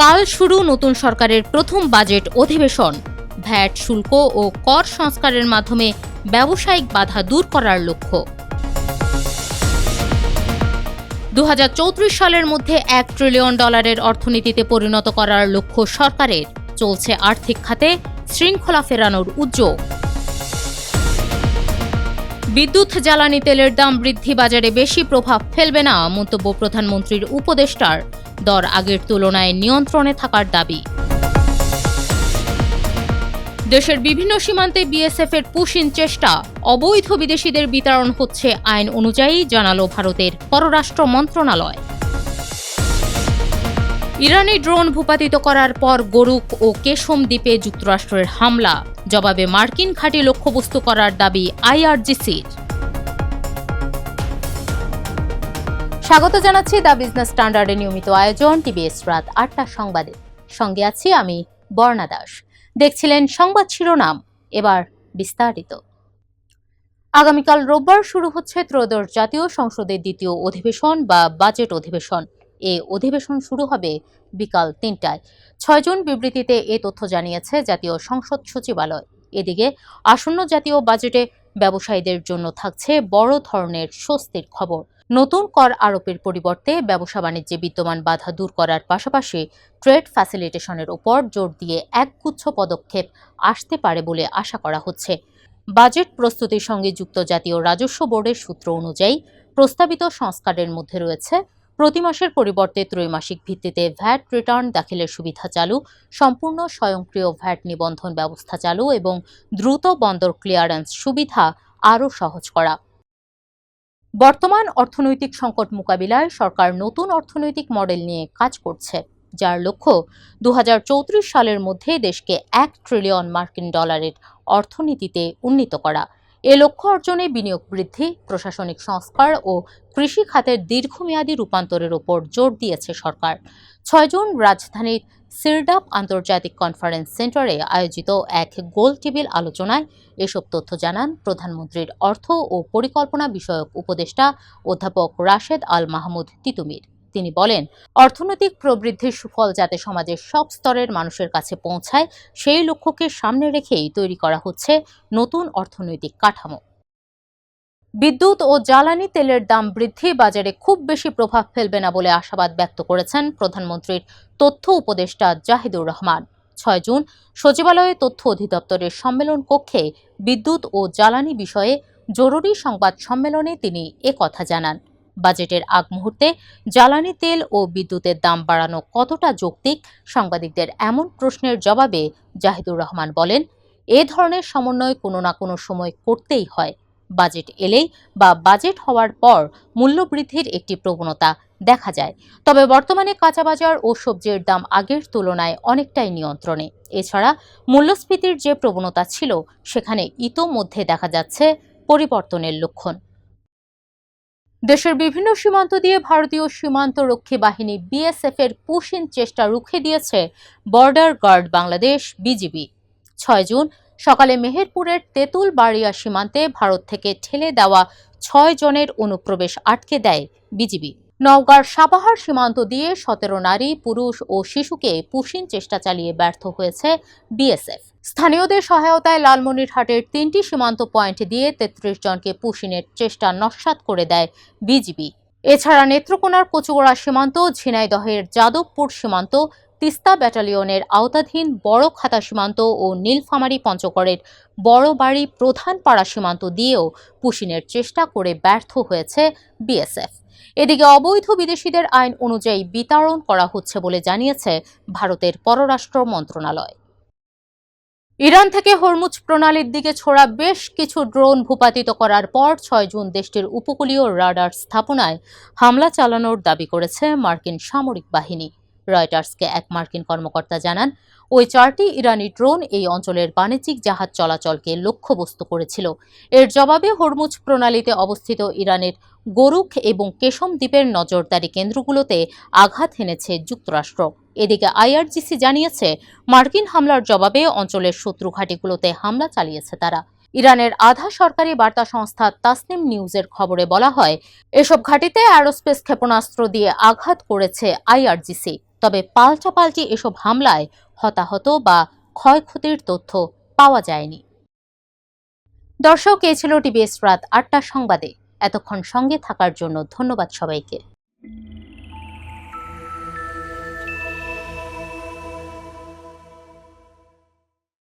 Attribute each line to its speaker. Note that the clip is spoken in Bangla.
Speaker 1: কাল শুরু নতুন সরকারের প্রথম বাজেট অধিবেশন। ভ্যাট শুল্ক ও কর সংস্কারের মাধ্যমে ব্যবসায়িক বাধা দূর করার লক্ষ্য। 2034 সালের মধ্যে $1 ট্রিলিয়ন অর্থনীতিতে পরিণত করার লক্ষ্য সরকারের। চলছে আর্থিক খাতে শৃঙ্খলা ফেরানোর উদ্যোগ। বিদ্যুৎ জ্বালানি তেলের দাম বৃদ্ধি বাজারে বেশি প্রভাব ফেলবে না, মন্তব্য প্রধানমন্ত্রীর উপদেষ্টার। দর আগের তুলনায় নিয়ন্ত্রণে থাকার দাবি। দেশের বিভিন্ন সীমান্তে বিএসএফ এর পুশিন চেষ্টা। অবৈধ বিদেশিদের বিতরণ হচ্ছে আইন অনুযায়ী, জানালো ভারতের পররাষ্ট্র মন্ত্রণালয়। ইরানি ড্রোন ভূপাতিত করার পর গোরুক ও কেশম দ্বীপে যুক্তরাষ্ট্রের হামলা। জবাবে মার্কিন ঘাঁটি লক্ষ্যবস্তু করার দাবি আইআরজিসির। স্বাগত জানাচ্ছি দ্য বিজনেস স্ট্যান্ডার্ডের নিয়মিত আয়োজন টিবিএস রাত ৮টার সংবাদে। সঙ্গে আছি আমি বর্ণা দাস। দেখছিলেন সংবাদ শিরোনাম, এবার বিস্তারিত। আগামীকাল রোববার শুরু হচ্ছে ত্রয়োদশ জাতীয় সংসদের দ্বিতীয় অধিবেশন বা বাজেট অধিবেশন। এই অধিবেশন শুরু হবে বিকাল ৩টায়। ৬ জুন বিবৃতিতে এ তথ্য জানিয়েছে জাতীয় সংসদ সচিবালয়। এদিকে আসন্ন জাতীয় বাজেটে ব্যবসায়ীদের জন্য থাকছে বড় ধরনের স্বস্তির খবর। নতুন কর আরোপের পরিবর্তে ব্যবসা বাণিজ্যে বিদ্যমান বাধা দূর করার পাশাপাশি ট্রেড ফ্যাসিলিটেশনের উপর জোর দিয়ে একগুচ্ছ পদক্ষেপ আসতে পারে বলে আশা করা হচ্ছে। বাজেট প্রস্তুতির সঙ্গে যুক্ত জাতীয় রাজস্ব বোর্ডের সূত্র অনুযায়ী প্রস্তাবিত সংস্কারের মধ্যে রয়েছে প্রতি মাসের পরিবর্তে ত্রৈমাসিক ভিত্তিতে ভ্যাট রিটার্ন দাখিলের সুবিধা চালু, সম্পূর্ণ স্বয়ংক্রিয় ভ্যাট নিবন্ধন ব্যবস্থা চালু এবং দ্রুত বন্দর ক্লিয়ারেন্স সুবিধা আরও সহজ করা। বর্তমান অর্থনৈতিক সংকট মোকাবিলায় সরকার নতুন অর্থনৈতিক মডেল নিয়ে কাজ করছে, যার লক্ষ্য 2034 সালের মধ্যে দেশকে $1 ট্রিলিয়ন অর্থনীতিতে উন্নীত করা। এ লক্ষ্য অর্জনে বিনিয়োগ বৃদ্ধি, প্রশাসনিক সংস্কার ও কৃষি খাতের দীর্ঘমেয়াদী রূপান্তরের ওপর জোর দিয়েছে সরকার। ৬ জুন রাজধানীর সিরডাপ আন্তর্জাতিক কনফারেন্স সেন্টারে আয়োজিত এক গোল টেবিল আলোচনায় এসব তথ্য জানান প্রধানমন্ত্রীর অর্থ ও পরিকল্পনা বিষয়ক উপদেষ্টা অধ্যাপক রাশেদ আল মাহমুদ তিতুমির। তিনি বলেন, অর্থনৈতিক প্রবৃদ্ধির সুফল যাতে সমাজের সব স্তরের মানুষের কাছে পৌঁছায়, সেই লক্ষ্যকে সামনে রেখেই তৈরি করা হচ্ছে নতুন অর্থনৈতিক কাঠামো। বিদ্যুৎ ও জ্বালানি তেলের দাম বৃদ্ধি বাজারে খুব বেশি প্রভাব ফেলবে না বলে আশাবাদ ব্যক্ত করেছেন প্রধানমন্ত্রীর তথ্য উপদেষ্টা জাহিদুর রহমান। ৬ জুন সচিবালয়ে তথ্য অধিদপ্তরের সম্মেলন কক্ষে বিদ্যুৎ ও জ্বালানি বিষয়ে জরুরি সংবাদ সম্মেলনে তিনি একথা জানান। বাজেটের আগ মুহূর্তে জ্বালানি তেল ও বিদ্যুতের দাম বাড়ানো কতটা যৌক্তিক? সাংবাদিকদের এমন প্রশ্নের জবাবে জাহিদুর রহমান বলেন, এ ধরনের সমন্বয় কোনো না কোনো সময় করতেই হয়। বাজেট এলেই বা বাজেট হওয়ার পর মূল্যবৃদ্ধির একটি প্রবণতা দেখা যায়, তবে বর্তমানে কাঁচা বাজার ও সবজির দাম আগের তুলনায় অনেকটাই নিয়ন্ত্রণে। এছাড়া মূল্যস্ফীতির যে প্রবণতা ছিল সেখানে ইতোমধ্যে দেখা যাচ্ছে পরিবর্তনের লক্ষণ। দেশের বিভিন্ন সীমান্ত দিয়ে ভারতীয় সীমান্তরক্ষী বাহিনী বিএসএফ এর পুশিন চেষ্টা রুখে দিয়েছে border guard Bangladesh BGB. ৬ June সকালে মেহেরপুরের তেঁতুলবাড়িয়া সীমান্তে ভারত থেকে ঠেলে দেওয়া ৬ জনের অনুপ্রবেশ আটকে দেয় বিজিবি। নওগাঁর সাপাহার সীমান্ত দিয়ে ১৭ নারী, পুরুষ ও শিশুকে পুশিন চেষ্টা চালিয়ে ব্যর্থ হয়েছে বিএসএফ। স্থানীয়দের সহায়তায় লালমনিরহাটের ৩টি সীমান্ত পয়েন্ট দিয়ে ৩৩ জনকে পুশিনের চেষ্টা নস্যাৎ করে দেয় বিজিবি। এছাড়া নেত্রকোনার কচুগড়া সীমান্ত, ঝিনাইদহের যাদবপুর সীমান্ত, তিস্তা ব্যাটালিয়নের আওতাধীন বড়খাতা সীমান্ত ও নীলফামারী পঞ্চগড়ের বড়বাড়ি প্রধানপাড়া সীমান্ত দিয়েও পুশিনের চেষ্টা করে ব্যর্থ হয়েছে বিএসএফ। এদিকে অবৈধ বিদেশিদের আইন অনুযায়ী বিতাড়ন করা হচ্ছে বলে জানিয়েছে ভারতের পররাষ্ট্র মন্ত্রণালয়। ইরান থেকে হরমুজ প্রণালীর দিকে ছোড়া বেশ কিছু ড্রোন ভূপাতিত করার পর ৬ জুন দেশটির উপকূলীয় রাডার স্থাপনায় হামলা চালানোর দাবি করেছে মার্কিন সামরিক বাহিনী। রয়টার্সকে এক মার্কিন কর্মকর্তা জানান, ওই 4টি ইরানি ড্রোন এই অঞ্চলের বাণিজ্যিক জাহাজ চলাচলকে লক্ষ্যবস্তু করেছিল। এর জবাবে হরমুজ প্রণালীতে অবস্থিত ইরানের গোরুক এবং কেশম দ্বীপের নজরদারি কেন্দ্রগুলোতে আঘাত হেনেছে যুক্তরাষ্ট্র। এদিকে আইআরজিসি জানিয়েছে, মার্কিন হামলার জবাবে অঞ্চলের শত্রু ঘাঁটিগুলোতে হামলা চালিয়েছে তারা। ইরানের আধা সরকারি বার্তা সংস্থা তাসনিম নিউজের খবরে বলা হয়, এসব ঘাঁটিতে অ্যারোস্পেস ক্ষেপণাস্ত্র দিয়ে আঘাত করেছে আইআরজিসি। তবে পাল্টাপাল্টি এসব হামলায় হতাহত বা ক্ষয়ক্ষতির তথ্য পাওয়া যায়নি। দর্শক, এ ছিল টিবিএস রাত ৮টার সংবাদে। এতক্ষণ সঙ্গে থাকার জন্য ধন্যবাদ সবাইকে।